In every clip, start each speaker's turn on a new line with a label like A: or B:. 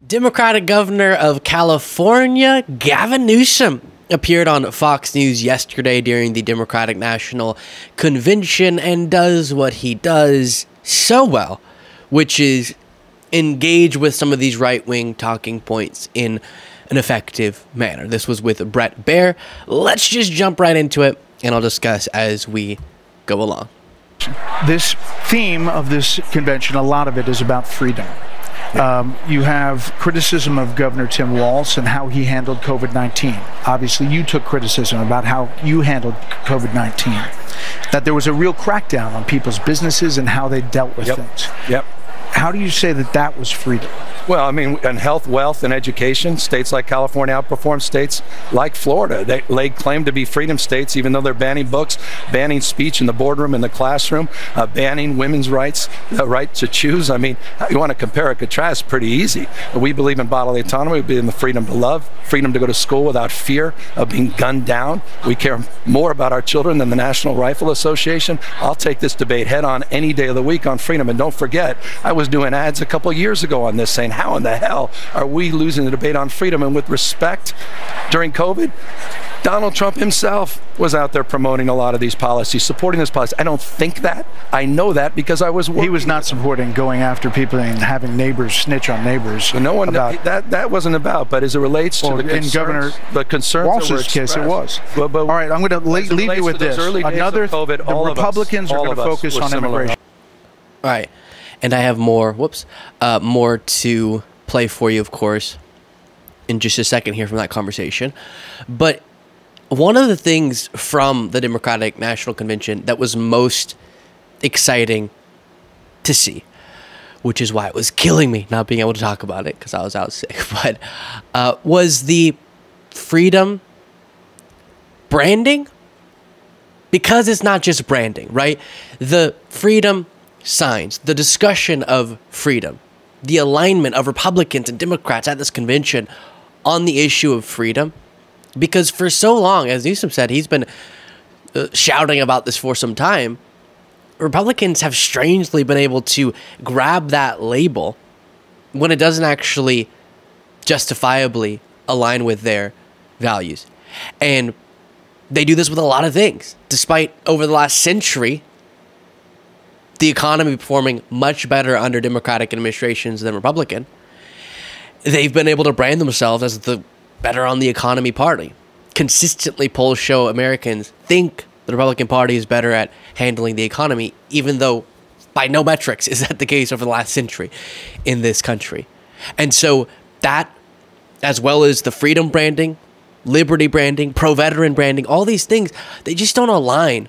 A: Democratic Governor of California, Gavin Newsom, appeared on Fox News yesterday during the Democratic National Convention and does what he does so well, which is engage with some of these right-wing talking points in an effective manner. This was with Bret Baier. Let's just jump right into it, and I'll discuss as we go along.
B: This theme of this convention, a lot of it is about freedom. You have criticism of Governor Tim Walz and how he handled COVID-19. Obviously, you took criticism about how you handled COVID-19, that there was a real crackdown on people's businesses and how they dealt with things. How do you say that that was freedom?
C: Well, I mean, in health, wealth, and education, states like California outperform states like Florida. They lay claim to be freedom states, even though they're banning books, banning speech in the boardroom, in the classroom, banning women's rights, the right to choose. I mean, you want to compare or contrast, pretty easy. We believe in bodily autonomy. We believe in the freedom to love, freedom to go to school without fear of being gunned down. We care more about our children than the National Rifle Association. I'll take this debate head on any day of the week on freedom. And don't forget, I was doing ads a couple years ago on this saying, how in the hell are we losing the debate on freedom? And with respect, during COVID, Donald Trump himself was out there promoting a lot of these policies, supporting this policy. I don't think that. I know that because I was working.
B: He was not supporting going after people and having neighbors snitch on neighbors.
C: No one, that wasn't about, but as it relates to the concerns,
B: in Governor
C: Walz's
B: case, it was.
C: But
B: all right, I'm going to leave you with this.
C: Another,
B: COVID, the Republicans are going to focus on immigration.
A: All right, and I have more, more to play for you, of course, in just a second here from that conversation. But one of the things from the Democratic National Convention that was most exciting to see, which is why it was killing me not being able to talk about it because I was out sick, but was the freedom branding. Because it's not just branding, right? The freedom signs, the discussion of freedom, the alignment of Republicans and Democrats at this convention on the issue of freedom. Because for so long, as Newsom said, he's been shouting about this for some time. Republicans have strangely been able to grab that label when it doesn't actually justifiably align with their values. And they do this with a lot of things. Despite over the last century, the economy performing much better under Democratic administrations than Republican, they've been able to brand themselves as the better on the economy party. Consistently, polls show Americans think the Republican Party is better at handling the economy, even though by no metrics is that the case over the last century in this country. And so that, as well as the freedom branding, liberty branding, pro-veteran branding, all these things, they just don't align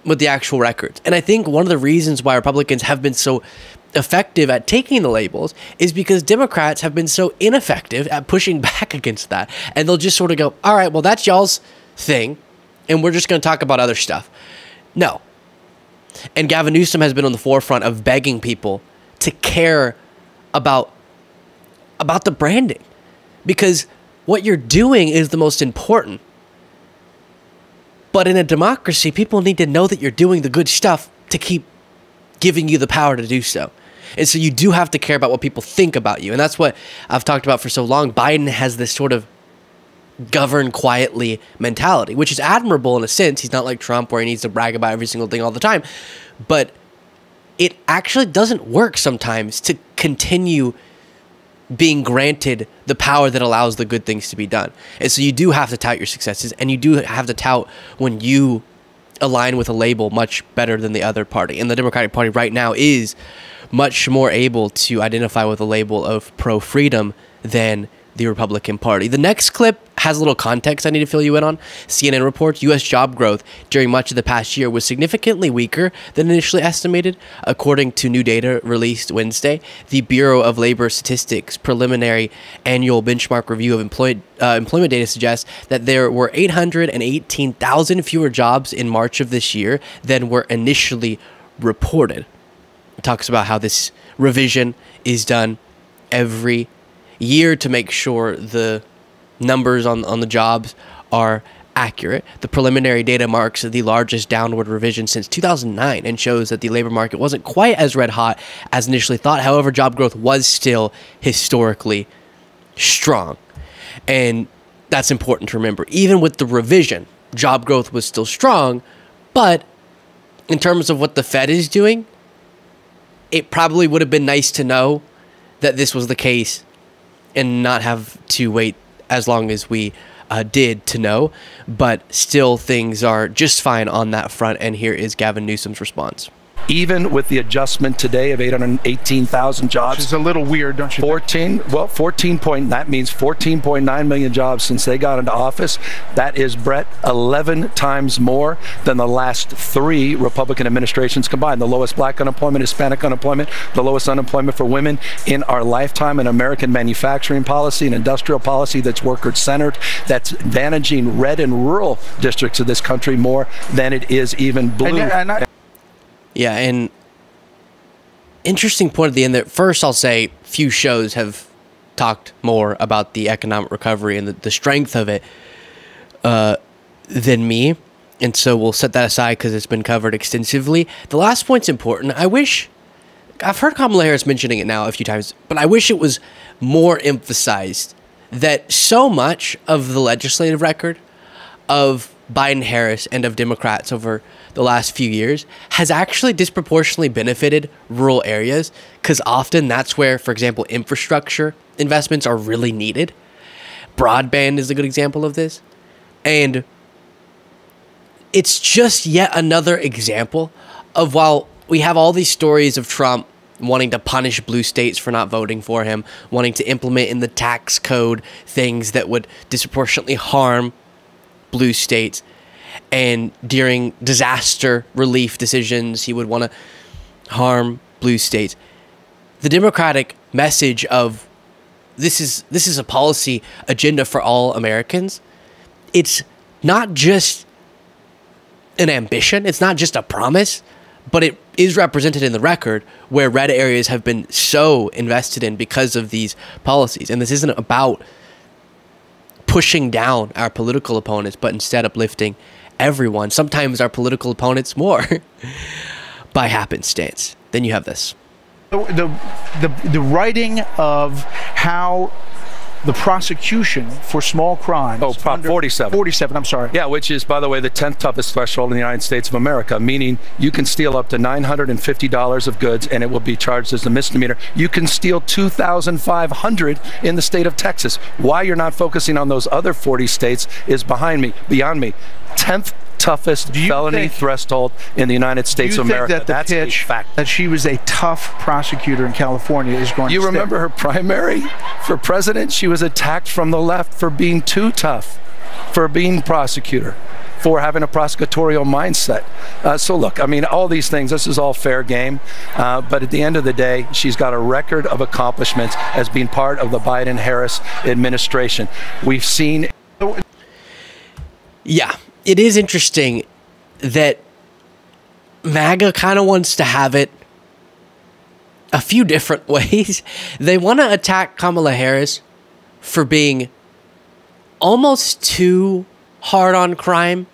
A: with the actual records. And I think one of the reasons why Republicans have been so effective at taking the labels is because Democrats have been so ineffective at pushing back against that. And they'll just sort of go, all right, well, that's y'all's thing, and we're just going to talk about other stuff. No. And Gavin Newsom has been on the forefront of begging people to care about the branding, because what you're doing is the most important. But in a democracy, people need to know that you're doing the good stuff to keep giving you the power to do so. And so you do have to care about what people think about you. And that's what I've talked about for so long. Biden has this sort of govern quietly mentality, which is admirable in a sense. He's not like Trump where he needs to brag about every single thing all the time. But it actually doesn't work sometimes to continue being granted the power that allows the good things to be done. And so you do have to tout your successes, and you do have to tout when you align with a label much better than the other party. And the Democratic Party right now is much more able to identify with a label of pro-freedom than the Republican Party. The next clip has a little context I need to fill you in on. CNN reports U.S. job growth during much of the past year was significantly weaker than initially estimated. According to new data released Wednesday, the Bureau of Labor Statistics preliminary annual benchmark review of employment data suggests that there were 818,000 fewer jobs in March of this year than were initially reported. It talks about how this revision is done every year to make sure the numbers on the jobs are accurate. The preliminary data marks the largest downward revision since 2009 and shows that the labor market wasn't quite as red hot as initially thought. However, job growth was still historically strong. And that's important to remember. Even with the revision, job growth was still strong, but in terms of what the Fed is doing, it probably would have been nice to know that this was the case and not have to wait as long as we did to know. But still, things are just fine on that front. And here is Gavin Newsom's response.
C: Even with the adjustment today of 818,000 jobs.
B: Which is a little weird, don't you think?
C: 14 point, that means 14.9 million jobs since they got into office. That is, Brett, 11 times more than the last 3 Republican administrations combined. The lowest black unemployment, Hispanic unemployment, the lowest unemployment for women in our lifetime, an American manufacturing policy, an industrial policy that's worker-centered, that's advantaging red and rural districts of this country more than it is even blue.
A: Yeah, and interesting point at the end there. First, I'll say few shows have talked more about the economic recovery and the strength of it than me. And so we'll set that aside because it's been covered extensively. The last point's important. I've heard Kamala Harris mentioning it now a few times, but I wish it was more emphasized that so much of the legislative record of Biden-Harris and of Democrats over the last few years has actually disproportionately benefited rural areas, because often that's where, for example, infrastructure investments are really needed. Broadband is a good example of this. And it's just yet another example of, while we have all these stories of Trump wanting to punish blue states for not voting for him, wanting to implement in the tax code things that would disproportionately harm blue states, and during disaster relief decisions, he would want to harm blue states. The Democratic message of this is a policy agenda for all Americans. It's not just an ambition. It's not just a promise, but it is represented in the record where red areas have been so invested in because of these policies. And this isn't about pushing down our political opponents, but instead uplifting everyone. Sometimes our political opponents more by happenstance. Then you have this.
B: The writing of how the prosecution for small crimes.
C: Oh, Prop 47.
B: 47, I'm sorry.
C: Yeah, which is, by the way, the 10th toughest threshold in the United States of America, meaning you can steal up to $950 of goods and it will be charged as a misdemeanor. You can steal $2,500 in the state of Texas. Why you're not focusing on those other 40 states is beyond me. 10th toughest felony threshold in the United States of America.
B: That's a fact. That she was a tough prosecutor in California is going to
C: You remember her primary for president? She was attacked from the left for being too tough, for being prosecutor, for having a prosecutorial mindset. So look, I mean, all these things, this is all fair game. But at the end of the day, she's got a record of accomplishments as being part of the Biden-Harris administration. We've seen...
A: Yeah. It is interesting that MAGA kind of wants to have it a few different ways. They want to attack Kamala Harris for being almost too hard on crime,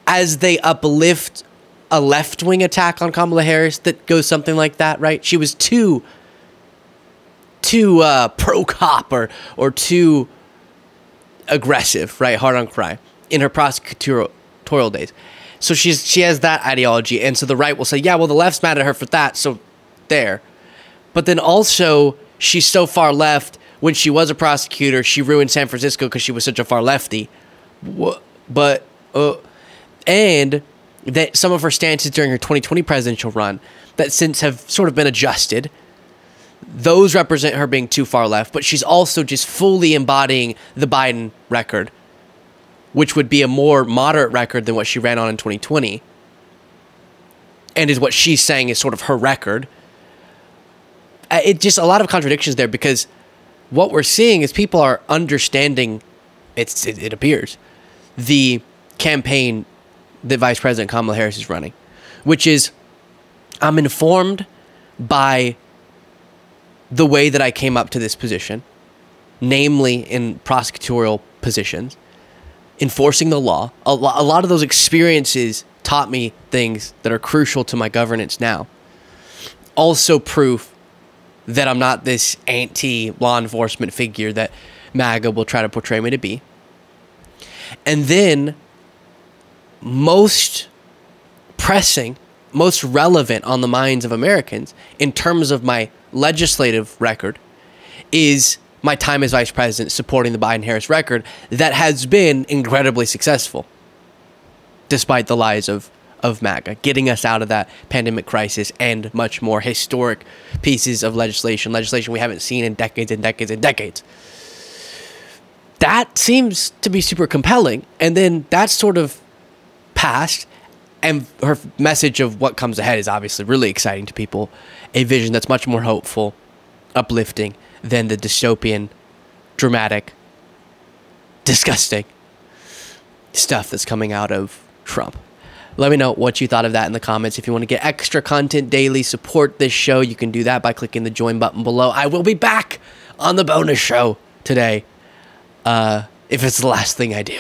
A: as they uplift a left-wing attack on Kamala Harris that goes something like that, right? She was too pro-cop or too aggressive, right? Hard on crime in her prosecutorial days. So she has that ideology. And so the right will say, yeah, well, the left's mad at her for that, so there. But then also, she's so far left, when she was a prosecutor, she ruined San Francisco because she was such a far lefty. And that some of her stances during her 2020 presidential run that since have sort of been adjusted, those represent her being too far left. But she's also just fully embodying the Biden record, which would be a more moderate record than what she ran on in 2020, and is what she's saying is sort of her record. It just a lot of contradictions there, because what we're seeing is people are understanding, it appears, the campaign that Vice President Kamala Harris is running, which is, I'm informed by the way that I came up to this position, namely in prosecutorial positions, enforcing the law. A lot of those experiences taught me things that are crucial to my governance now. Also proof that I'm not this anti-law enforcement figure that MAGA will try to portray me to be. And then, most pressing, most relevant on the minds of Americans in terms of my legislative record is my time as vice president supporting the Biden-Harris record that has been incredibly successful, despite the lies of MAGA, getting us out of that pandemic crisis and much more historic pieces of legislation we haven't seen in decades and decades and decades. That seems to be super compelling. And then that's sort of passed. And her message of what comes ahead is obviously really exciting to people. A vision that's much more hopeful, uplifting than the dystopian, dramatic, disgusting stuff that's coming out of Trump. Let me know what you thought of that in the comments. If you want to get extra content daily, support this show, you can do that by clicking the join button below. I will be back on the bonus show today, if it's the last thing I do.